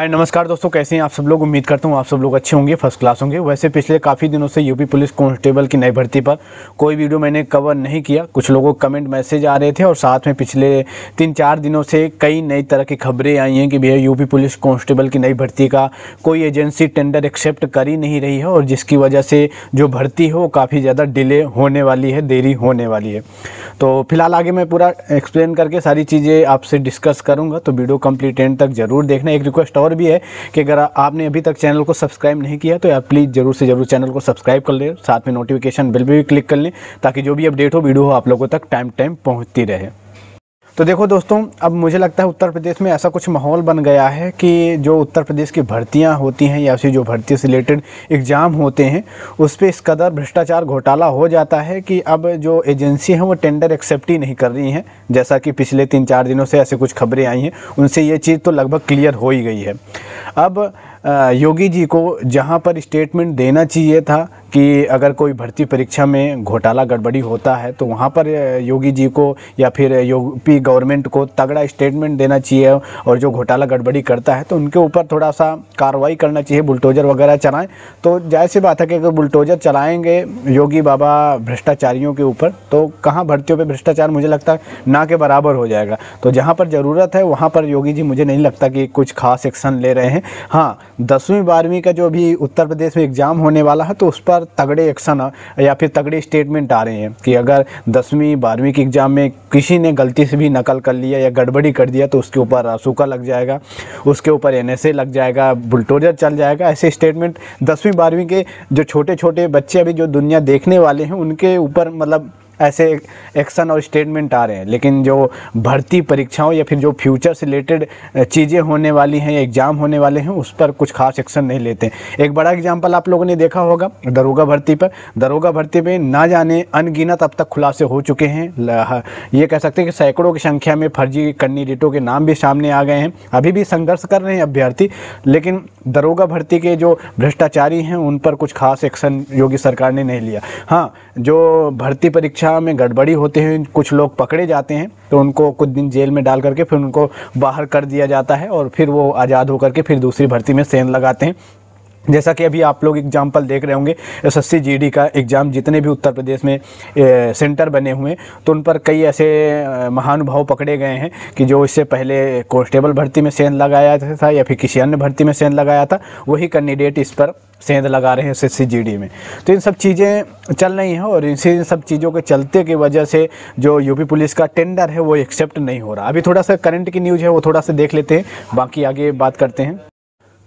हाय नमस्कार दोस्तों, कैसे हैं आप सब लोग। उम्मीद करता हूँ आप सब लोग अच्छे होंगे, फर्स्ट क्लास होंगे। वैसे पिछले काफ़ी दिनों से यूपी पुलिस कांस्टेबल की नई भर्ती पर कोई वीडियो मैंने कवर नहीं किया। कुछ लोगों को कमेंट मैसेज आ रहे थे और साथ में पिछले 3-4 दिनों से कई नई तरह की खबरें आई हैं कि भैया यूपी पुलिस कांस्टेबल की नई भर्ती का कोई एजेंसी टेंडर एक्सेप्ट कर ही नहीं रही है और जिसकी वजह से जो भर्ती है वो काफ़ी ज़्यादा डिले होने वाली है, देरी होने वाली है। तो फिलहाल आगे मैं पूरा एक्सप्लेन करके सारी चीज़ें आपसे डिस्कस करूँगा, तो वीडियो कंप्लीट एंड तक ज़रूर देखना। एक रिक्वेस्ट और भी है कि अगर आपने अभी तक चैनल को सब्सक्राइब नहीं किया तो यार प्लीज़ ज़रूर से ज़रूर चैनल को सब्सक्राइब कर लें, साथ में नोटिफिकेशन बेल भी क्लिक कर लें ताकि जो भी अपडेट हो वीडियो हो आप लोगों तक टाइम पहुंचती रहे। तो देखो दोस्तों, अब मुझे लगता है उत्तर प्रदेश में ऐसा कुछ माहौल बन गया है कि जो उत्तर प्रदेश की भर्तियां होती हैं या फिर जो भर्ती से रिलेटेड एग्ज़ाम होते हैं उस पर इस कदर भ्रष्टाचार घोटाला हो जाता है कि अब जो एजेंसी हैं वो टेंडर एक्सेप्ट ही नहीं कर रही हैं। जैसा कि पिछले 3-4 दिनों से ऐसे कुछ खबरें आई हैं, उनसे ये चीज़ तो लगभग क्लियर हो ही गई है। अब योगी जी को जहाँ पर स्टेटमेंट देना चाहिए था कि अगर कोई भर्ती परीक्षा में घोटाला गड़बड़ी होता है तो वहाँ पर योगी जी को या फिर यूपी गवर्नमेंट को तगड़ा स्टेटमेंट देना चाहिए और जो घोटाला गड़बड़ी करता है तो उनके ऊपर थोड़ा सा कार्रवाई करना चाहिए, बुलडोजर वगैरह चलाएं। तो जाहिर सी बात है कि अगर बुलडोजर चलाएंगे योगी बाबा भ्रष्टाचारियों के ऊपर तो कहाँ भर्तियों पर भ्रष्टाचार मुझे लगता है ना के बराबर हो जाएगा। तो जहाँ पर ज़रूरत है वहाँ पर योगी जी मुझे नहीं लगता कि कुछ खास एक्शन ले रहे हैं। हाँ, 10वीं 12वीं का जो भी उत्तर प्रदेश में एग्ज़ाम होने वाला है तो उस पर तगड़े एक्शन या फिर तगड़े स्टेटमेंट आ रहे हैं कि अगर 10वीं 12वीं के एग्ज़ाम में किसी ने गलती से भी नकल कर लिया या गड़बड़ी कर दिया तो उसके ऊपर रासुका लग जाएगा, उसके ऊपर एनएसए लग जाएगा, बुलडोजर चल जाएगा। ऐसे स्टेटमेंट 10वीं 12वीं के जो छोटे छोटे बच्चे अभी जो दुनिया देखने वाले हैं उनके ऊपर मतलब ऐसे एक्शन और स्टेटमेंट आ रहे हैं। लेकिन जो भर्ती परीक्षाओं या फिर जो फ्यूचर से रिलेटेड चीज़ें होने वाली हैं, एग्ज़ाम होने वाले हैं, उस पर कुछ खास एक्शन नहीं लेते। एक बड़ा एग्जांपल आप लोगों ने देखा होगा दरोगा भर्ती पर। दरोगा भर्ती पे ना जाने अनगिनत अब तक खुलासे हो चुके हैं। ये कह सकते हैं कि सैकड़ों की संख्या में फर्जी कैंडिडेटों के नाम भी सामने आ गए हैं। अभी भी संघर्ष कर रहे हैं अभ्यर्थी, लेकिन दरोगा भर्ती के जो भ्रष्टाचारी हैं उन पर कुछ खास एक्शन योगी सरकार ने नहीं लिया। हाँ, जो भर्ती परीक्षा में गड़बड़ी होते हैं, कुछ लोग पकड़े जाते हैं तो उनको कुछ दिन जेल में डाल करके फिर उनको बाहर कर दिया जाता है और फिर वो आज़ाद होकर के फिर दूसरी भर्ती में सेंध लगाते हैं। जैसा कि अभी आप लोग एग्जाम्पल देख रहे होंगे एसएससी जीडी का एग्ज़ाम, जितने भी उत्तर प्रदेश में सेंटर बने हुए तो उन पर कई ऐसे महानुभाव पकड़े गए हैं कि जो इससे पहले कांस्टेबल भर्ती में सेंध लगाया था या फिर किसी अन्य भर्ती में सेंध लगाया था, वही कैंडिडेट इस पर सेंध लगा रहे हैं एसएससी जीडी में। तो इन सब चीज़ें चल रही हैं और इन सब चीज़ों के चलते की वजह से जो यूपी पुलिस का टेंडर है वो एक्सेप्ट नहीं हो रहा। अभी थोड़ा सा करंट की न्यूज़ है वो थोड़ा सा देख लेते हैं, बाकी आगे बात करते हैं।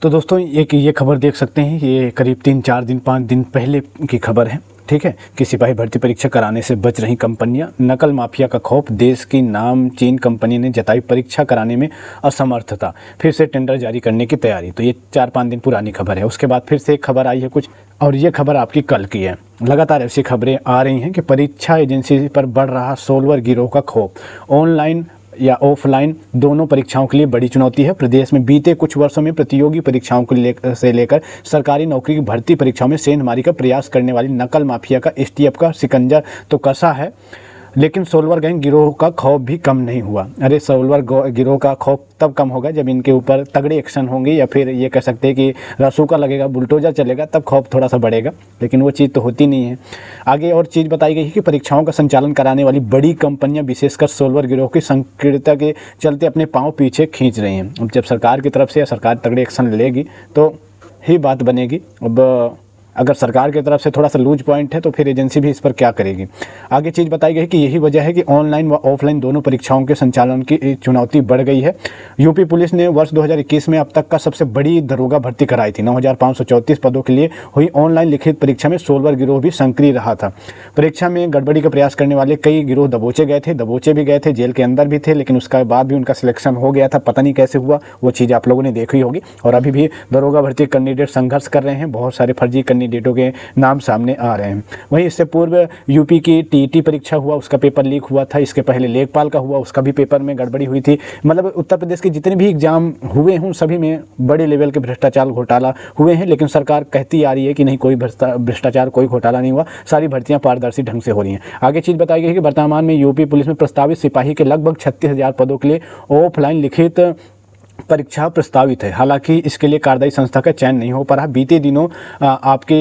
तो दोस्तों ये खबर देख सकते हैं, ये करीब 3-4 दिन 5 दिन पहले की खबर है, ठीक है। कि सिपाही भर्ती परीक्षा कराने से बच रही कंपनियां, नकल माफिया का खौफ, देश की नामचीन कंपनी ने जताई परीक्षा कराने में असमर्थता, फिर से टेंडर जारी करने की तैयारी। तो ये 4-5 दिन पुरानी खबर है। उसके बाद फिर से एक खबर आई है कुछ, और ये खबर आपकी कल की है। लगातार ऐसी खबरें आ रही हैं कि परीक्षा एजेंसी पर बढ़ रहा सोलवर गिरोह का खौफ, ऑनलाइन या ऑफलाइन दोनों परीक्षाओं के लिए बड़ी चुनौती है। प्रदेश में बीते कुछ वर्षों में प्रतियोगी परीक्षाओं को से लेकर सरकारी नौकरी की भर्ती परीक्षाओं में सेंधमारी का प्रयास करने वाली नकल माफिया का एसटीएफ का सिकंजा तो कसा है, लेकिन सोलवर गैंग गिरोह का खौफ भी कम नहीं हुआ। अरे सोलवर गिरोह का खौफ तब कम होगा जब इनके ऊपर तगड़े एक्शन होंगे या फिर ये कह सकते हैं कि रासुका लगेगा, बुलडोजर चलेगा, तब खौफ थोड़ा सा बढ़ेगा, लेकिन वो चीज़ तो होती नहीं है। आगे और चीज़ बताई गई है कि परीक्षाओं का संचालन कराने वाली बड़ी कंपनियां विशेषकर सोलवर गिरोह की संकीर्णता के चलते अपने पाँव पीछे खींच रही हैं। अब जब सरकार की तरफ से या सरकार तगड़े एक्शन लेगी तो ही बात बनेगी। अब अगर सरकार की तरफ से थोड़ा सा लूज पॉइंट है तो फिर एजेंसी भी इस पर क्या करेगी। आगे चीज़ बताई गई कि यही वजह है कि ऑनलाइन व ऑफलाइन दोनों परीक्षाओं के संचालन की चुनौती बढ़ गई है। यूपी पुलिस ने वर्ष 2021 में अब तक का सबसे बड़ी दरोगा भर्ती कराई थी। 9,534 पदों के लिए हुई ऑनलाइन लिखित परीक्षा में सोलवर गिरोह भी सक्रिय रहा था। परीक्षा में गड़बड़ी का प्रयास करने वाले कई गिरोह दबोचे भी गए थे, जेल के अंदर भी थे, लेकिन उसके बाद भी उनका सिलेक्शन हो गया था। पता नहीं कैसे हुआ, वो चीज़ आप लोगों ने देखी होगी। और अभी भी दरोगा भर्ती कैंडिडेट संघर्ष कर रहे हैं, बहुत सारे फर्जी कैंडिडेटों के नाम सामने आ रहे हैं। वहीं इससे पूर्व यूपी की टीईटी परीक्षा हुआ, उसका पेपर लीक हुआ था। इसके पहले लेखपाल का हुआ, उसका भी पेपर में गड़बड़ी हुई थी। मतलब उत्तर प्रदेश के जितने भी एग्जाम हुए हैं सभी में बड़े लेवल के भ्रष्टाचार घोटाला हुए हैं, लेकिन सरकार कहती आ रही है कि नहीं, कोई भ्रष्टाचार कोई घोटाला नहीं हुआ, सारी भर्तियां पारदर्शी ढंग से हो रही हैं। आगे चीज़ बताई गई है कि वर्तमान में यूपी पुलिस में प्रस्तावित सिपाही के लगभग 36,000 पदों के लिए ऑफलाइन लिखित परीक्षा प्रस्तावित है। हालांकि इसके लिए कार्यदायी संस्था का चयन नहीं हो पा रहा। बीते दिनों आपके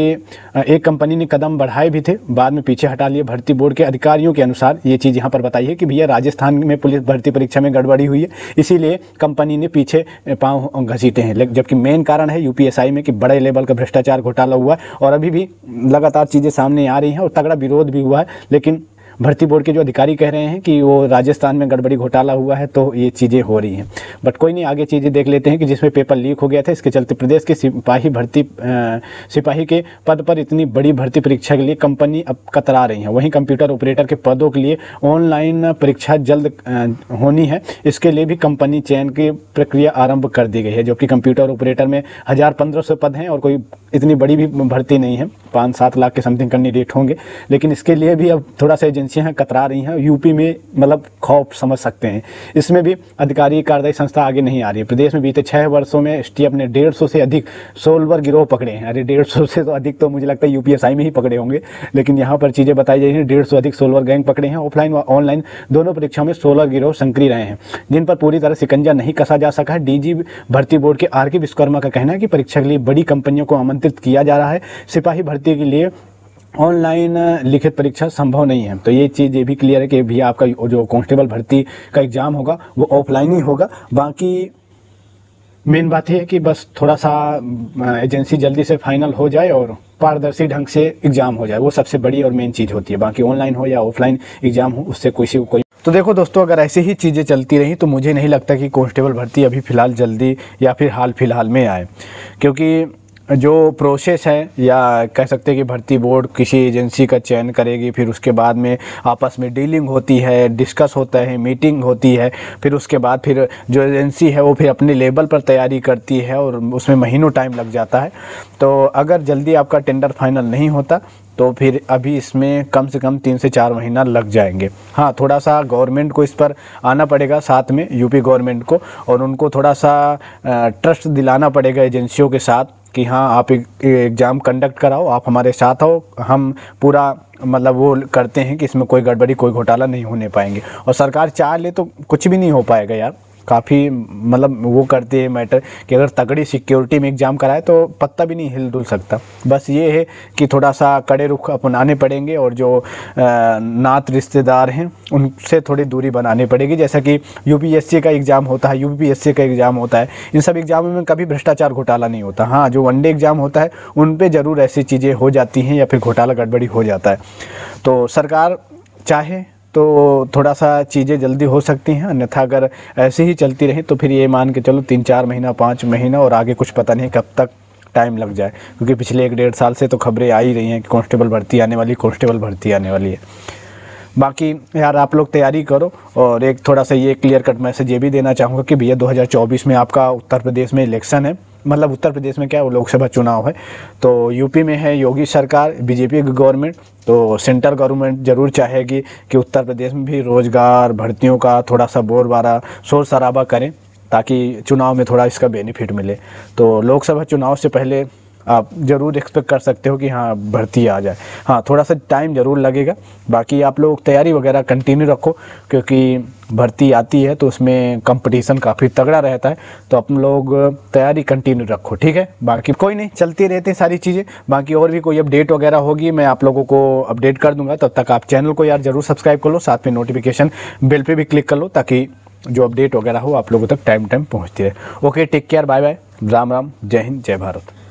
एक कंपनी ने कदम बढ़ाए भी थे, बाद में पीछे हटा लिए। भर्ती बोर्ड के अधिकारियों के अनुसार ये चीज़ यहाँ पर बताई है कि भैया राजस्थान में पुलिस भर्ती परीक्षा में गड़बड़ी हुई है, इसीलिए कंपनी ने पीछे पाँव घसीटे हैं। जबकि मेन कारण है यूपीएसआई में कि बड़े लेवल का भ्रष्टाचार घोटाला हुआ है और अभी भी लगातार चीज़ें सामने आ रही हैं और तगड़ा विरोध भी हुआ है। लेकिन भर्ती बोर्ड के जो अधिकारी कह रहे हैं कि वो राजस्थान में गड़बड़ी घोटाला हुआ है, तो ये चीज़ें हो रही हैं। बट कोई नहीं, आगे चीज़ें देख लेते हैं कि जिसमें पेपर लीक हो गया था, इसके चलते प्रदेश के सिपाही के पद पर इतनी बड़ी भर्ती परीक्षा के लिए कंपनी अब कतरा रही है। वहीं कंप्यूटर ऑपरेटर के पदों के लिए ऑनलाइन परीक्षा जल्द होनी है, इसके लिए भी कंपनी चयन की प्रक्रिया आरंभ कर दी गई है। जबकि कंप्यूटर ऑपरेटर में 1500 पद हैं और कोई इतनी बड़ी भी भर्ती नहीं है, 5-7 लाख के समथिंग कैंडिडेट होंगे। लेकिन इसके लिए भी अब थोड़ा सा एजेंसियां कतरा रही हैं। यूपी में मतलब खौफ समझ सकते हैं, इसमें भी अधिकारी कार्यदायी संस्था आगे नहीं आ रही है। प्रदेश में बीते 6 वर्षों में एसटीएफ ने 150 से अधिक सोलवर गिरोह पकड़े हैं। अरे 150 से तो अधिक तो मुझे लगता है यूपीएसआई में ही पकड़े होंगे, लेकिन यहाँ पर चीज़ें बताई जा रही हैं। 150 अधिक सोलवर गैंग पकड़े हैं। ऑफलाइन व ऑनलाइन दोनों परीक्षाओं में 16 गिरोह सक्रिय रहे हैं, जिन पर पूरी तरह शिकंजा नहीं कसा जा सका है। डीजी भर्ती बोर्ड के आर के विश्वकर्मा का कहना है कि परीक्षा के लिए बड़ी कंपनियों को आमंत्रित किया जा रहा है। सिपाही भर्ती के लिए ऑनलाइन लिखित परीक्षा संभव नहीं है। तो ये चीज़ ये भी क्लियर है कि भैया आपका जो कांस्टेबल भर्ती का एग्ज़ाम होगा वो ऑफलाइन ही होगा। बाकी मेन बात है कि बस थोड़ा सा एजेंसी जल्दी से फाइनल हो जाए और पारदर्शी ढंग से एग्ज़ाम हो जाए, वो सबसे बड़ी और मेन चीज़ होती है। बाकी ऑनलाइन हो या ऑफलाइन एग्ज़ाम हो, उससे कोई तो देखो दोस्तों, अगर ऐसे ही चीज़ें चलती रही तो मुझे नहीं लगता कि कांस्टेबल भर्ती अभी फ़िलहाल जल्दी या फिर हाल फिलहाल में आए, क्योंकि जो प्रोसेस है या कह सकते हैं कि भर्ती बोर्ड किसी एजेंसी का चयन करेगी, फिर उसके बाद में आपस में डीलिंग होती है, डिस्कस होता है, मीटिंग होती है, फिर उसके बाद फिर जो एजेंसी है वो फिर अपने लेवल पर तैयारी करती है और उसमें महीनों टाइम लग जाता है। तो अगर जल्दी आपका टेंडर फाइनल नहीं होता तो फिर अभी इसमें कम से कम 3 से 4 महीना लग जाएंगे। हाँ, थोड़ा सा गवर्नमेंट को इस पर आना पड़ेगा, साथ में यूपी गवर्नमेंट को, और उनको थोड़ा सा ट्रस्ट दिलाना पड़ेगा एजेंसियों के साथ कि हाँ आप एग्ज़ाम कंडक्ट कराओ, आप हमारे साथ आओ, हम पूरा मतलब वो करते हैं कि इसमें कोई गड़बड़ी कोई घोटाला नहीं होने पाएंगे। और सरकार चाह ले तो कुछ भी नहीं हो पाएगा यार। काफ़ी मतलब वो करते हैं मैटर कि अगर तगड़ी सिक्योरिटी में एग्ज़ाम कराए तो पत्ता भी नहीं हिल डुल सकता। बस ये है कि थोड़ा सा कड़े रुख अपनाने पड़ेंगे और जो नात रिश्तेदार हैं उनसे थोड़ी दूरी बनानी पड़ेगी। जैसा कि यूपीएससी का एग्ज़ाम होता है, यूपीपीएससी का एग्ज़ाम होता है, इन सब एग्ज़ामों में कभी भ्रष्टाचार घोटाला नहीं होता। हाँ, जो वनडे एग्ज़ाम होता है उन पर ज़रूर ऐसी चीज़ें हो जाती हैं या फिर घोटाला गड़बड़ी हो जाता है। तो सरकार चाहे तो थोड़ा सा चीज़ें जल्दी हो सकती हैं, अन्यथा अगर ऐसे ही चलती रही तो फिर ये मान के चलो 3-4 महीना 5 महीना और आगे कुछ पता नहीं कब तक टाइम लग जाए। क्योंकि पिछले 1-1.5 साल से तो खबरें आ ही रही हैं कि कांस्टेबल भर्ती आने वाली है। बाकी यार आप लोग तैयारी करो। और एक थोड़ा सा ये क्लियर कट मैसेज ये भी देना चाहूँगा कि भैया 2024 में आपका उत्तर प्रदेश में इलेक्शन है। मतलब उत्तर प्रदेश में क्या है, वो लोकसभा चुनाव है। तो यूपी में है योगी सरकार, बीजेपी की गवर्नमेंट, तो सेंट्रल गवर्नमेंट ज़रूर चाहेगी कि उत्तर प्रदेश में भी रोज़गार भर्तियों का थोड़ा सा बोलबाला शोर शराबा करें ताकि चुनाव में थोड़ा इसका बेनिफिट मिले। तो लोकसभा चुनाव से पहले आप ज़रूर एक्सपेक्ट कर सकते हो कि हाँ भर्ती आ जाए। हाँ, थोड़ा सा टाइम ज़रूर लगेगा। बाकी आप लोग तैयारी वगैरह कंटिन्यू रखो, क्योंकि भर्ती आती है तो उसमें कंपटीशन काफ़ी तगड़ा रहता है। तो अपन लोग तैयारी कंटिन्यू रखो, ठीक है। बाकी कोई नहीं, चलती रहती हैं सारी चीज़ें। बाकी और भी कोई अपडेट वगैरह होगी मैं आप लोगों को अपडेट कर दूँगा। तब तक आप चैनल को यार ज़रूर सब्सक्राइब कर लो, साथ में नोटिफिकेशन बेल पर भी क्लिक कर लो ताकि जो अपडेट वगैरह हो आप लोगों तक टाइम पहुँचती रहे। Okay, take care, bye bye, Ram Ram, जय हिंद, जय भारत।